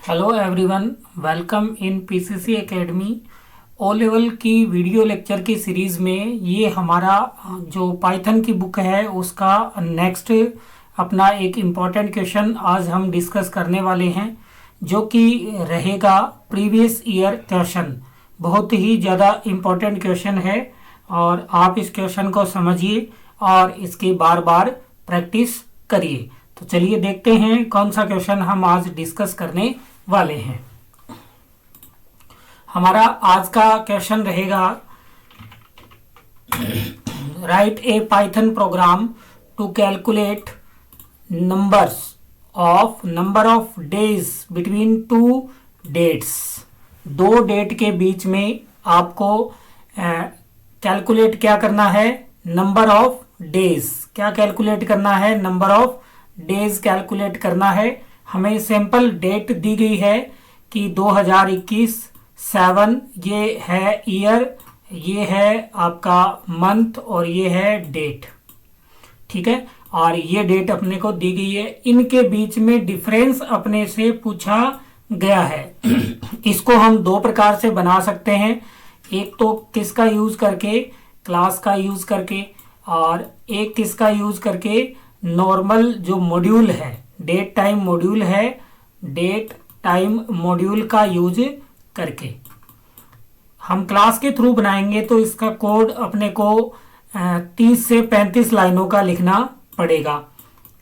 Hello everyone, welcome in PCC academy. O level की video lecture की series में ये हमारा जो पाइथन की बुक है उसका नेक्स्ट अपना एक इम्पॉर्टेंट क्वेश्चन आज हम डिस्कस करने वाले हैं, जो कि रहेगा प्रीवियस ईयर क्वेश्चन। बहुत ही ज़्यादा इम्पॉर्टेंट क्वेश्चन है और आप इस क्वेश्चन को समझिए और इसकी बार बार प्रैक्टिस करिए। तो चलिए देखते हैं कौन सा क्वेश्चन हम आज डिस्कस करने वाले हैं। हमारा आज का क्वेश्चन रहेगा, write a Python program to calculate number of days between two dates. दो डेट के बीच में आपको कैलकुलेट क्या करना है, नंबर ऑफ डेज। क्या कैलकुलेट करना है, नंबर ऑफ डेज कैलकुलेट करना है। हमें सिंपल डेट दी गई है कि 2021 7, ये है ईयर, ये है आपका मंथ और ये है डेट। ठीक है, और ये डेट अपने को दी गई है। इनके बीच में डिफरेंस अपने से पूछा गया है। इसको हम दो प्रकार से बना सकते हैं, एक तो किसका यूज करके, क्लास का यूज करके, और एक किसका यूज करके, नॉर्मल जो मॉड्यूल है, डेट टाइम मॉड्यूल है, डेट टाइम मॉड्यूल का यूज करके। हम क्लास के थ्रू बनाएंगे तो इसका कोड अपने को 30 से 35 लाइनों का लिखना पड़ेगा,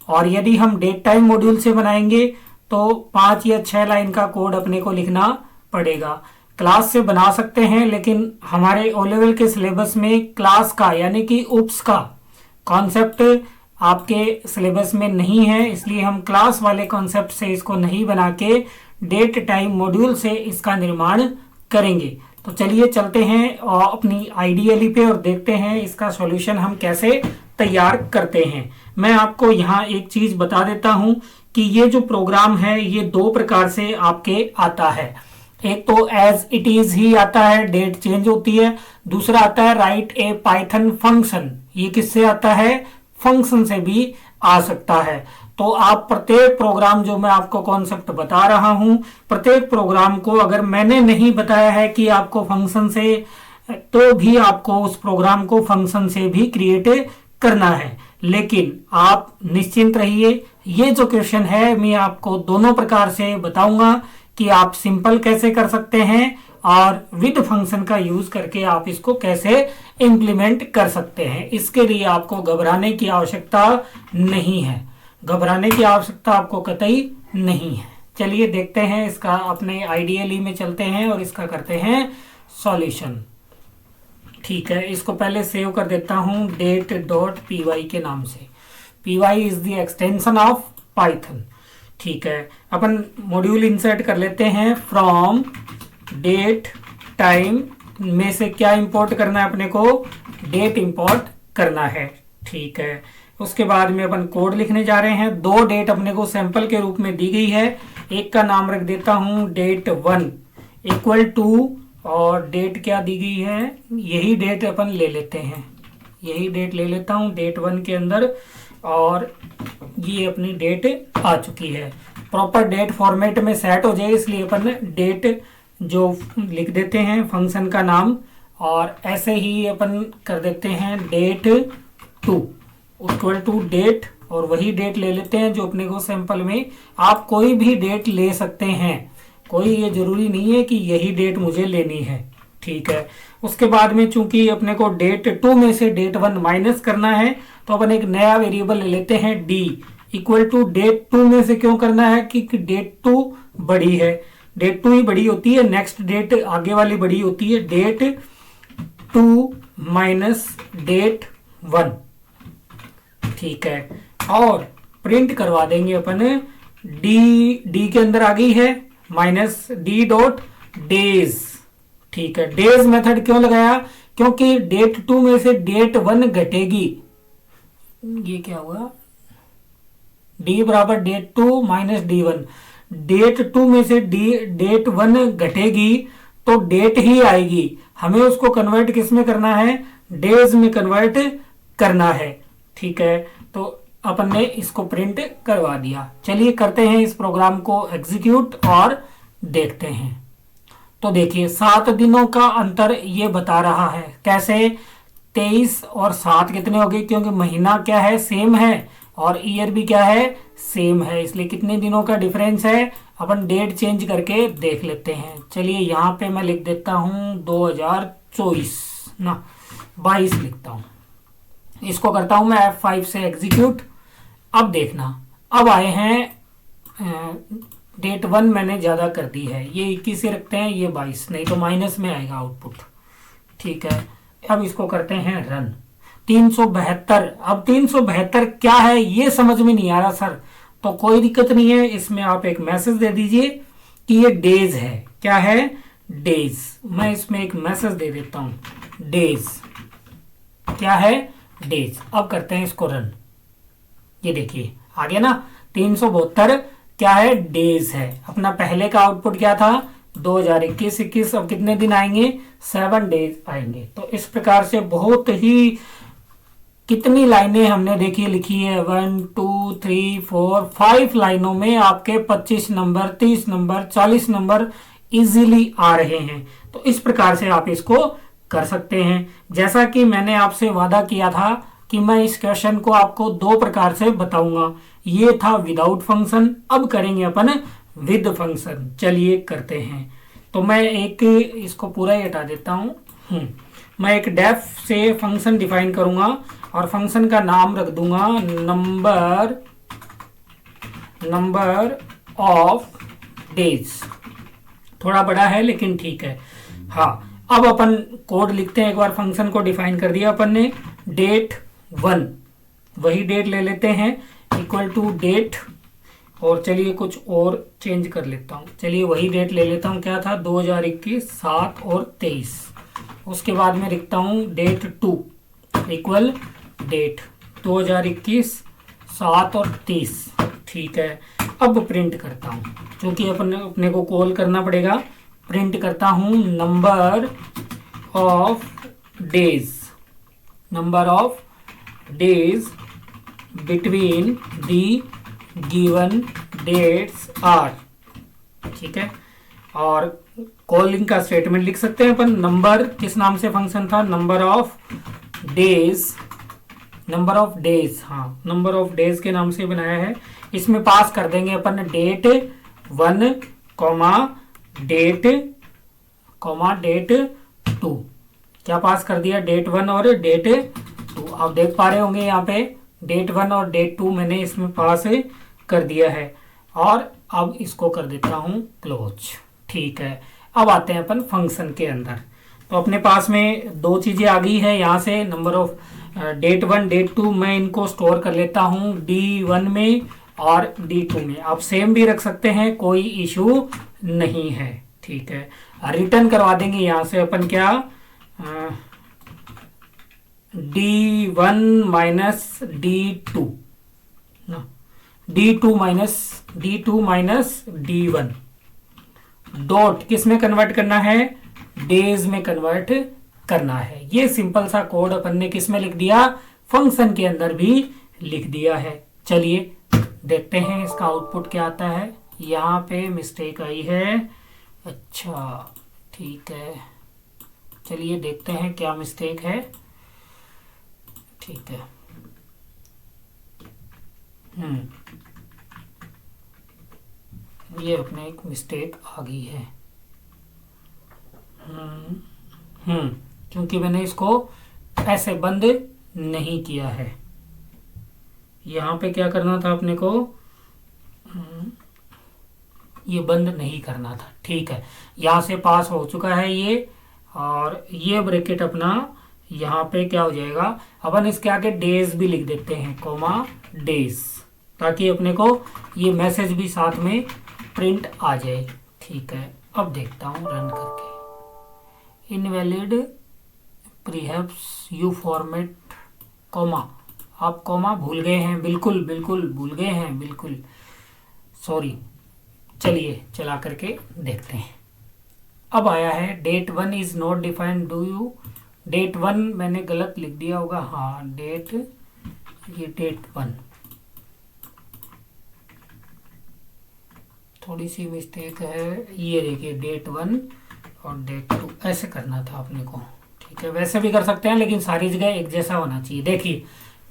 और यदि हम डेट टाइम मॉड्यूल से बनाएंगे तो 5 या 6 लाइन का कोड अपने को लिखना पड़ेगा। क्लास से बना सकते हैं, लेकिन हमारे ओ लेवल के सिलेबस में क्लास का यानी कि उप्स का कॉन्सेप्ट आपके सिलेबस में नहीं है, इसलिए हम क्लास वाले कॉन्सेप्ट से इसको नहीं बना के डेट टाइम मॉड्यूल से इसका निर्माण करेंगे। तो चलिए चलते हैं और अपनी आईडीएलई पे और देखते हैं इसका सॉल्यूशन हम कैसे तैयार करते हैं। मैं आपको यहाँ एक चीज बता देता हूँ कि ये जो प्रोग्राम है ये दो प्रकार से आपके आता है। एक तो एज इट इज ही आता है, डेट चेंज होती है। दूसरा आता है राइट ए पाइथन फंक्शन। ये किससे आता है, फंक्शन से भी आ सकता है। तो आप प्रत्येक प्रोग्राम, जो मैं आपको कॉन्सेप्ट बता रहा हूं, प्रत्येक प्रोग्राम को अगर मैंने नहीं बताया है कि आपको फंक्शन से, तो भी आपको उस प्रोग्राम को फंक्शन से भी क्रिएट करना है। लेकिन आप निश्चिंत रहिए, ये जो क्वेश्चन है मैं आपको दोनों प्रकार से बताऊंगा कि आप सिंपल कैसे कर सकते हैं और विद फंक्शन का यूज करके आप इसको कैसे इंप्लीमेंट कर सकते हैं। इसके लिए आपको घबराने की आवश्यकता नहीं है, घबराने की आवश्यकता आपको कतई नहीं है। चलिए देखते हैं इसका, अपने आईडीएलई में चलते हैं और इसका करते हैं सॉल्यूशन। ठीक है, इसको पहले सेव कर देता हूं date.py के नाम से। py is the extension of Python. ठीक है, अपन मॉड्यूल इंसर्ट कर लेते हैं। फ्रॉम डेट टाइम में से क्या इंपोर्ट करना है अपने को, डेट इंपोर्ट करना है। ठीक है, उसके बाद में अपन कोड लिखने जा रहे हैं। दो डेट अपने को सैंपल के रूप में दी गई है। एक का नाम रख देता हूं डेट 1 इक्वल टू, और डेट क्या दी गई है, यही डेट अपन ले लेते हैं, यही डेट ले लेता हूं डेट 1 के अंदर, और ये अपनी डेट आ चुकी है। प्रॉपर डेट फॉर्मेट में सेट हो जाए इसलिए अपन डेट जो लिख देते हैं फंक्शन का नाम, और ऐसे ही अपन कर देते हैं डेट 2 इक्वल टू डेट, और वही डेट ले लेते हैं जो अपने को सैंपल में। आप कोई भी डेट ले सकते हैं, कोई ये जरूरी नहीं है कि यही डेट मुझे लेनी है। ठीक है, उसके बाद में चूंकि अपने को डेट 2 में से डेट 1 माइनस करना है, तो अपन एक नया वेरिएबल ले लेते हैं डी इक्वल टू डेट 2 में से क्यों करना है कि डेट 2 बड़ी है, डेट 2 ही बड़ी होती है, नेक्स्ट डेट आगे वाली बड़ी होती है, डेट 2 माइनस डेट 1। ठीक है, और प्रिंट करवा देंगे अपन डी के अंदर आ गई है माइनस डी डॉट डेज। ठीक है, डेज मेथड क्यों लगाया, क्योंकि डेट 2 में से डेट 1 घटेगी। ये क्या हुआ, डी बराबर डेट 2 माइनस डी 1। डेट 2 में से डेट 1 घटेगी तो डेट ही आएगी, हमें उसको कन्वर्ट किस में करना है, डेज में कन्वर्ट करना है। ठीक है, तो अपन ने इसको प्रिंट करवा दिया। चलिए करते हैं इस प्रोग्राम को एग्जीक्यूट और देखते हैं। तो देखिए 7 दिनों का अंतर ये बता रहा है। कैसे? 23 और 7 कितने हो गए, क्योंकि महीना क्या है, सेम है, और ईयर भी क्या है, सेम है, इसलिए कितने दिनों का डिफरेंस है। अपन डेट चेंज करके देख लेते हैं। चलिए यहाँ पे मैं लिख देता हूँ 2024 ना, 22 लिखता हूँ। इसको करता हूँ मैं F5 से एग्जीक्यूट। अब देखना, अब आए हैं डेट 1 मैंने ज़्यादा कर दी है, ये 21 से रखते हैं, ये 22, नहीं तो माइनस में आएगा आउटपुट। ठीक है, अब इसको करते हैं रन। 372, अब 372 क्या है ये समझ में नहीं आ रहा सर, तो कोई दिक्कत नहीं है, इसमें आप एक मैसेज दे दीजिए कि ये डेज है। क्या है? डेज। मैं इसमें एक मैसेज दे देता हूं, डेज। क्या है? डेज। अब करते हैं इसको रन। ये देखिए आ गया ना, 372 क्या है, डेज है। अपना पहले का आउटपुट क्या था, 2021। अब कितने दिन आएंगे, 7 डेज आएंगे। तो इस प्रकार से बहुत ही, कितनी लाइनें हमने देखी लिखी है, 1 2 3 4 5 लाइनों में आपके 25 नंबर, 30 नंबर, 40 नंबर इजीली आ रहे हैं। तो इस प्रकार से आप इसको कर सकते हैं। जैसा कि मैंने आपसे वादा किया था कि मैं इस क्वेश्चन को आपको 2 प्रकार से बताऊंगा। ये था विदाउट फंक्शन, अब करेंगे अपन विद फंक्शन। चलिए करते हैं। तो मैं एक इसको पूरा ही हटा देता हूं। मैं एक डेफ से फंक्शन डिफाइन करूंगा और फंक्शन का नाम रख दूंगा नंबर ऑफ डेज। थोड़ा बड़ा है लेकिन ठीक है। हाँ, अब अपन कोड लिखते हैं। एक बार फंक्शन को डिफाइन कर दिया अपन ने, डेट 1, वही डेट ले लेते हैं, इक्वल टू डेट, और चलिए कुछ और चेंज कर लेता हूँ। चलिए वही डेट ले लेता हूँ, क्या था, 2021, 7 और 23। उसके बाद में लिखता हूँ डेट 2 इक्वल डेट 2021, 7 और 30। ठीक है, अब प्रिंट करता हूँ, क्योंकि अपने को कॉल करना पड़ेगा। प्रिंट करता हूँ number of days between the given dates are. ठीक है, और कॉलिंग का स्टेटमेंट लिख सकते हैं अपन। नंबर किस नाम से फंक्शन था, नंबर ऑफ डेज, हाँ, नंबर ऑफ डेज के नाम से बनाया है। इसमें पास कर देंगे अपन डेट 1 डेट 2। क्या पास कर दिया, डेट 1 और डेट 2। आप देख पा रहे होंगे यहाँ पे डेट 1 और डेट 2 मैंने इसमें पास कर दिया है। और अब इसको कर देता हूँ क्लोज। ठीक है, अब आते हैं अपन फंक्शन के अंदर। तो अपने पास में 2 चीजें आ गई है यहाँ से, नंबर ऑफ डेट 1 डेट 2, मैं इनको स्टोर कर लेता हूँ D1 में और D2 में। आप सेम भी रख सकते हैं, कोई इशू नहीं है। ठीक है, रिटर्न करवा देंगे यहाँ से अपन, क्या, D1 माइनस D2 ना, D2 माइनस D1। डॉट किस में कन्वर्ट करना है, डेज में कन्वर्ट करना है। ये सिंपल सा कोड अपन ने किस में लिख दिया, फंक्शन के अंदर भी लिख दिया है। चलिए देखते हैं इसका आउटपुट क्या आता है। यहाँ पे मिस्टेक आई है, अच्छा ठीक है, चलिए देखते हैं क्या मिस्टेक है। ठीक है, ये अपने एक मिस्टेक आ गई है। क्योंकि मैंने इसको ऐसे बंद नहीं किया है। यहाँ पे क्या करना था अपने को, ये बंद नहीं करना था। ठीक है, यहाँ से पास हो चुका है ये, और ये ब्रैकेट अपना यहाँ पे क्या हो जाएगा, अपन इसके आगे डेज भी लिख देते हैं, कोमा डेज, ताकि अपने को ये मैसेज भी साथ में प्रिंट आ जाए। ठीक है, अब देखता हूँ रन करके। इनवैलिड प्रीहैप्स यू फॉर्मेट कॉमा, आप कॉमा भूल गए हैं, बिल्कुल भूल गए हैं, बिल्कुल सॉरी। चलिए चला करके देखते हैं। अब आया है date 1 is not defined, do you, date 1 मैंने गलत लिख दिया होगा, हाँ डेट, ये डेट 1 थोड़ी सी मिस्टेक है, ये देखिए डेट 1 और डेट 2 ऐसे करना था अपने को। ठीक है, वैसे भी कर सकते हैं लेकिन सारी जगह एक जैसा होना चाहिए। देखिए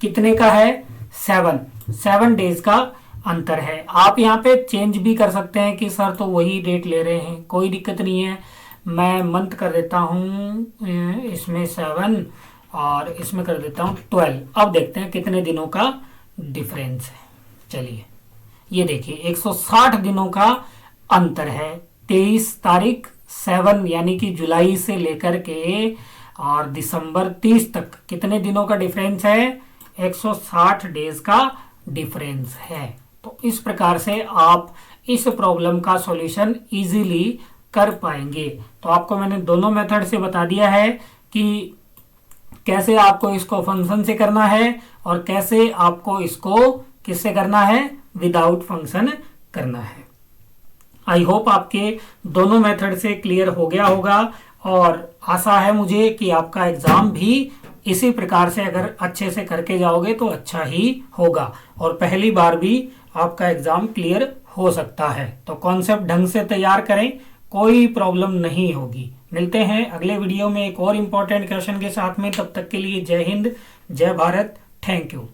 कितने का है, 7 डेज का अंतर है। आप यहाँ पे चेंज भी कर सकते हैं कि सर तो वही डेट ले रहे हैं, कोई दिक्कत नहीं है। मैं मंथ कर देता हूँ इसमें 7 और इसमें कर देता हूँ 12। अब देखते हैं कितने दिनों का डिफरेंस है। चलिए ये देखिए 160 दिनों का अंतर है। 23 तारीख 7 यानी कि जुलाई से लेकर के और दिसंबर 30 तक कितने दिनों का डिफरेंस है, 160 डेज का डिफरेंस है। तो इस प्रकार से आप इस प्रॉब्लम का सॉल्यूशन इजीली कर पाएंगे। तो आपको मैंने दोनों मेथड से बता दिया है कि कैसे आपको इसको फंक्शन से करना है और कैसे आपको इसको किससे करना है, विदाउट फंक्शन करना है। आई होप आपके दोनों मेथड से क्लियर हो गया होगा और आशा है मुझे कि आपका एग्जाम भी इसी प्रकार से अगर अच्छे से करके जाओगे तो अच्छा ही होगा और पहली बार भी आपका एग्जाम क्लियर हो सकता है। तो कॉन्सेप्ट ढंग से तैयार करें, कोई प्रॉब्लम नहीं होगी। मिलते हैं अगले वीडियो में एक और इम्पोर्टेंट क्वेश्चन के साथ में। तब तक के लिए जय हिंद, जय भारत, थैंक यू।